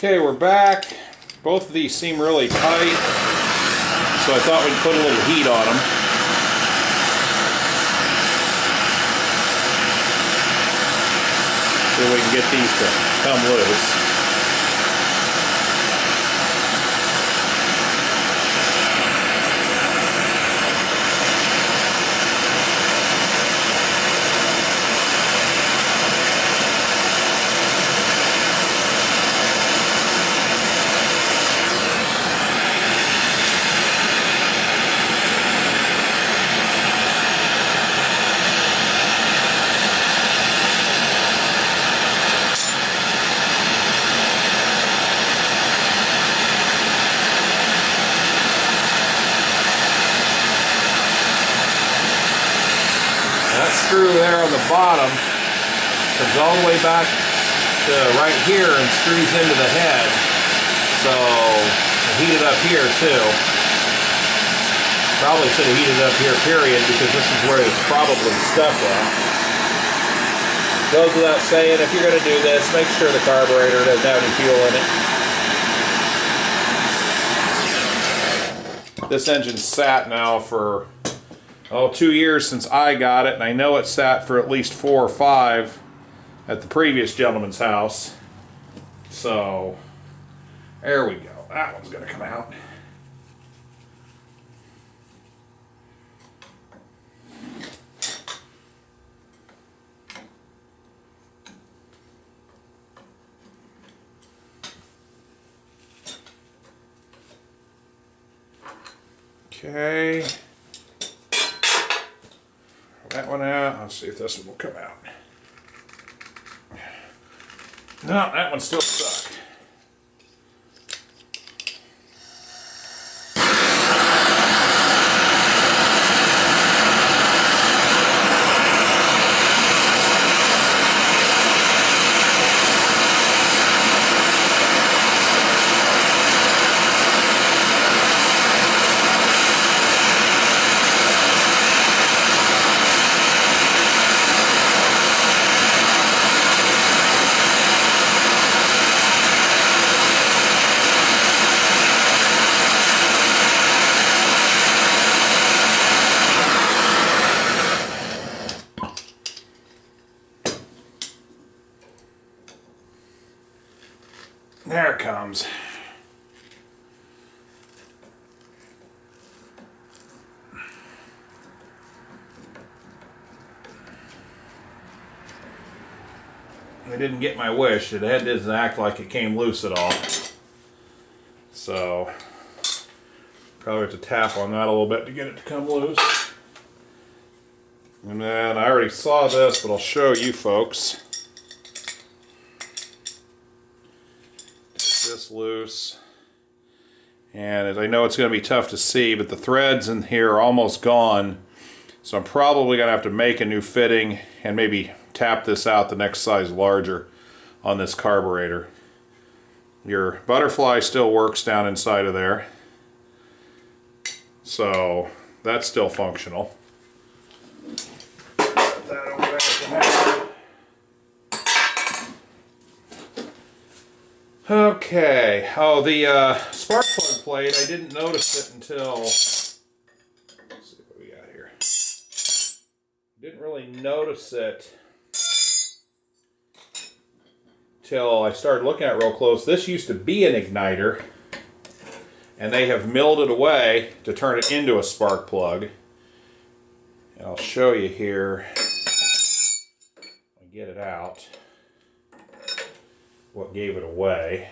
Okay, we're back. Both of these seem really tight, so I thought we'd put a little heat on them. So we can get these to come loose. Screw there on the bottom comes all the way back to right here and screws into the head, so heat it up here too. Probably should have heated it up here period, because this is where it's probably stuck at. Goes without saying, if you're going to do this, make sure the carburetor doesn't have any fuel in it. This engine's sat now for 2 years since I got it, and I know it sat for at least 4 or 5 at the previous gentleman's house. So, there we go. That one's going to come out. Okay. That one out. Let's see if this one will come out. No, that one's still stuck. There it comes. I didn't get my wish. The head doesn't act like it came loose at all. So, probably have to tap on that a little bit to get it to come loose. And then I already saw this, but I'll show you folks. This loose, and as I know it's going to be tough to see, but the threads in here are almost gone, so I'm probably going to have to make a new fitting and maybe tap this out the next size larger on this carburetor. Your butterfly still works down inside of there, so that's still functional. Set that over there for now. Okay, the spark plug plate, I didn't notice it until, let's see what we got here. Didn't really notice it till I started looking at it real close. This used to be an igniter, and they have milled it away to turn it into a spark plug. And I'll show you here, I'll get it out, what gave it away.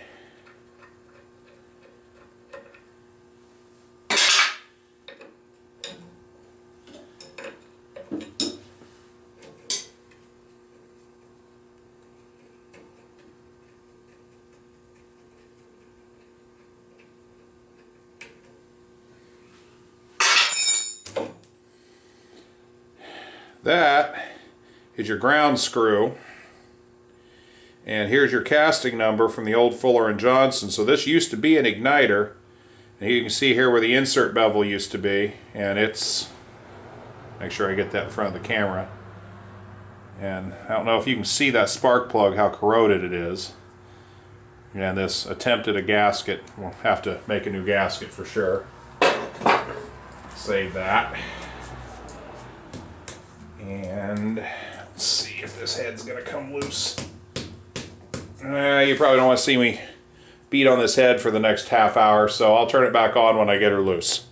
That is your ground screw. And here's your casting number from the old Fuller & Johnson. So this used to be an igniter. And you can see here where the insert bevel used to be. And it's, make sure I get that in front of the camera. And I don't know if you can see that spark plug, how corroded it is. And this attempt at a gasket, we'll have to make a new gasket for sure. Save that. And let's see if this head's gonna come loose. You probably don't want to see me beat on this head for the next half hour, so I'll turn it back on when I get her loose.